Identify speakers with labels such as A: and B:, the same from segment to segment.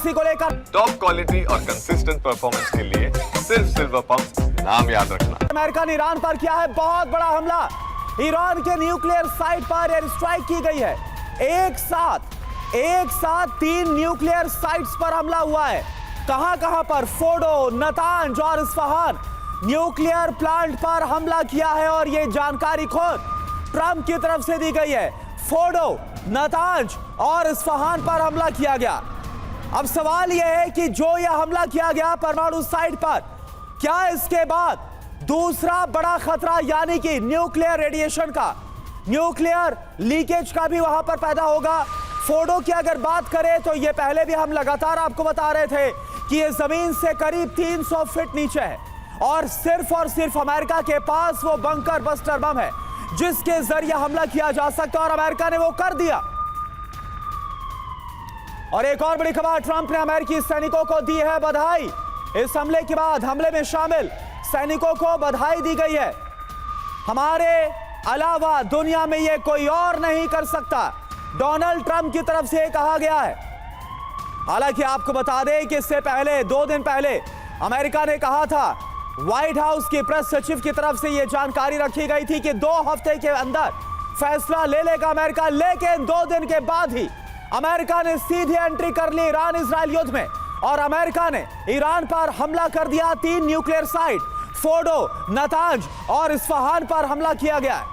A: इसी को लेकर
B: टॉप क्वालिटी और कंसिस्टेंट परफॉर्मेंस के लिए सिर्फ सिल्वर पंप नाम याद रखना।
A: अमेरिका ने ईरान पर किया है बहुत बड़ा हमला। ईरान के न्यूक्लियर साइट पर एयर स्ट्राइक की गई है। एक साथ 3 न्यूक्लियर साइट्स पर हमला हुआ है। कहां पर? फोर्डो, नतांज और इस्फहान न्यूक्लियर प्लांट पर हमला किया है और यह जानकारी खुद ट्रंप की तरफ से दी गई है। फोर्डो, नतांज और इस्फहान पर हमला किया गया। अब सवाल यह है कि जो यह हमला किया गया परमाणु साइट पर, क्या इसके बाद दूसरा बड़ा खतरा यानी कि न्यूक्लियर रेडिएशन का, न्यूक्लियर लीकेज का भी वहां पर पैदा होगा? फोर्डो की अगर बात करें तो यह पहले भी हम लगातार आपको बता रहे थे कि यह जमीन से करीब 300 फीट नीचे है और सिर्फ अमेरिका के पास वो बंकर बस्टर बम है जिसके जरिए हमला किया जा सकता है और अमेरिका ने वो कर दिया। और एक और बड़ी खबर, ट्रंप ने अमेरिकी सैनिकों को दी है बधाई। इस हमले के बाद हमले में शामिल सैनिकों को बधाई दी गई है। हमारे अलावा दुनिया में यह कोई और नहीं कर सकता, डोनाल्ड ट्रंप की तरफ से कहा गया है। हालांकि आपको बता दें कि इससे पहले 2 दिन पहले अमेरिका ने कहा था, व्हाइट हाउस की प्रेस सचिव की तरफ से यह जानकारी रखी गई थी कि 2 हफ्ते के अंदर फैसला ले लेगा अमेरिका, लेकिन 2 दिन के बाद ही अमेरिका ने सीधी एंट्री कर ली ईरान इजराइल युद्ध में और अमेरिका ने ईरान पर हमला कर दिया। 3 न्यूक्लियर साइट फोर्डो, नतांज और इस्फहान पर हमला किया गया है।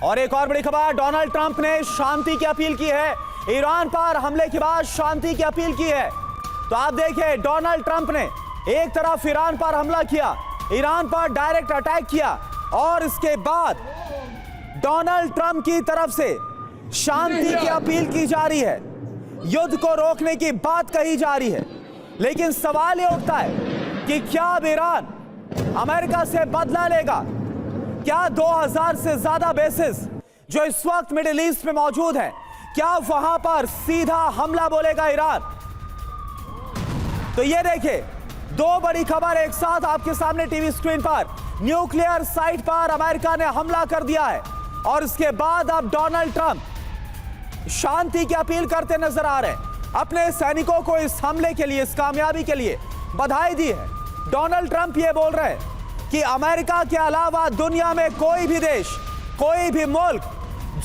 A: और एक और बड़ी खबर, डोनाल्ड ट्रंप ने शांति की अपील की है। ईरान पर हमले के बाद शांति की अपील की है। तो आप देखिए, डोनाल्ड ट्रंप ने एक तरफ ईरान पर हमला किया, ईरान पर डायरेक्ट अटैक किया और इसके बाद डोनाल्ड ट्रंप की तरफ से शांति की अपील की जा रही है, युद्ध को रोकने की बात कही जा रही है। लेकिन सवाल यह उठता है कि क्या अब ईरान अमेरिका से बदला लेगा? क्या 2000 से ज्यादा बेसिस जो इस वक्त मिडिल ईस्ट में मौजूद हैं, क्या वहां पर सीधा हमला बोलेगा ईरान? तो ये देखिए, 2 बड़ी खबर एक साथ आपके सामने टीवी स्क्रीन पर। न्यूक्लियर साइट पर अमेरिका ने हमला कर दिया है और इसके बाद अब डोनाल्ड ट्रंप शांति की अपील करते नजर आ रहे हैं। अपने सैनिकों को इस हमले के लिए, इस कामयाबी के लिए बधाई दी है। डोनाल्ड ट्रंप ये बोल रहे हैं कि अमेरिका के अलावा दुनिया में कोई भी देश, कोई भी मुल्क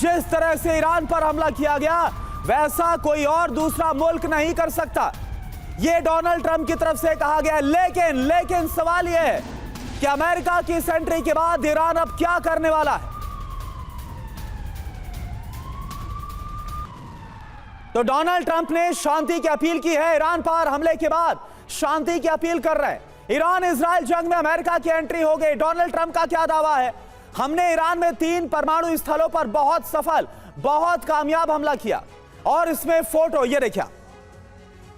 A: जिस तरह से ईरान पर हमला किया गया वैसा कोई और दूसरा मुल्क नहीं कर सकता। यह डोनाल्ड ट्रंप की तरफ से कहा गया। लेकिन सवाल यह है कि अमेरिका की इस एंट्री के बाद ईरान अब क्या करने वाला है? तो डोनाल्ड ट्रंप ने शांति की अपील की है। ईरान पर हमले के बाद शांति की अपील कर रहे हैं। ईरान इजराइल जंग में अमेरिका की एंट्री हो गई। डोनाल्ड ट्रंप का क्या दावा है? हमने ईरान में 3 परमाणु स्थलों पर बहुत सफल, बहुत कामयाब हमला किया और इसमें फोटो ये देखिए,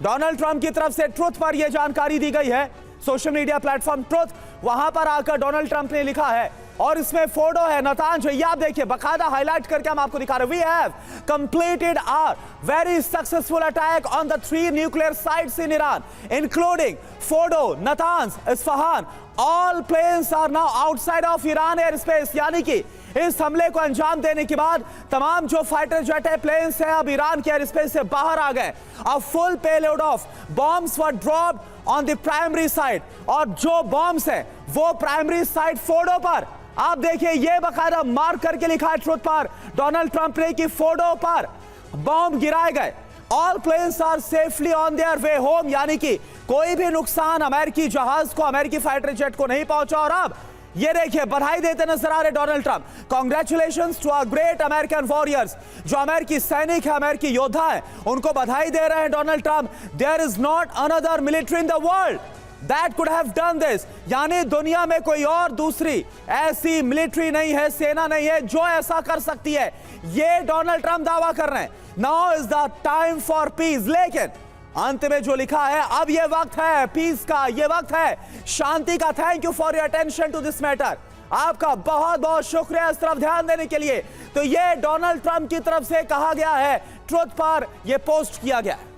A: डोनाल्ड ट्रंप की तरफ से ट्रुथ पर यह जानकारी दी गई है। सोशल मीडिया प्लेटफॉर्म ट्रुथ, वहां पर आकर डोनाल्ड ट्रंप ने लिखा है और इसमें फोटो है, नतांज है। ये आप देखिए, बकायदा हाईलाइट करके हम आपको दिखा रहे हैं। We have completed our very successful attack on the 3 nuclear sites in Iran including Fordow, Natanz, Isfahan. All planes are now outside of Iran airspace, यानी कि इस हमले को अंजाम देने के बाद तमाम जो फाइटर जेट है, प्लेन्स है, अब ईरान के एयर स्पेस से बाहर आ गए। A full payload of bombs were dropped on the primary site और जो बॉम्ब्स है वो प्राइमरी साइट फोर्डो पर, आप देखिए, ये बकायदा मार्क करके लिखा है ट्रुथ पर डोनाल्ड ट्रंप ने कि फोर्डो पर बॉम्ब गिराए गए। All planes are safely on their way home, यानी कि कोई भी नुकसान अमेरिकी जहाज को, अमेरिकी फाइटर जेट को नहीं पहुंचा। और अब ये देखिए, बधाई देते नजर आ रहे Donald Trump. Congratulations to our great American warriors, जो अमेरिकी सैनिक है, अमेरिकी योद्धा है, उनको बधाई दे रहे हैं Donald Trump. There is not another military in the world that could have done this, यानी दुनिया में कोई और दूसरी ऐसी मिलिट्री नहीं है, सेना नहीं है जो ऐसा कर सकती है। ये डोनाल्ड ट्रंप दावा कर रहे हैं। Now is the time for piece, लेकिन अंत में जो लिखा है, अब ये वक्त है पीस का, ये वक्त है शांति का। Thank you for your attention to this matter. आपका बहुत बहुत शुक्रिया इस तरफ ध्यान देने के लिए। तो ये डोनाल्ड ट्रंप की तरफ से कहा गया है, ट्रुथ पर यह पोस्ट किया गया है।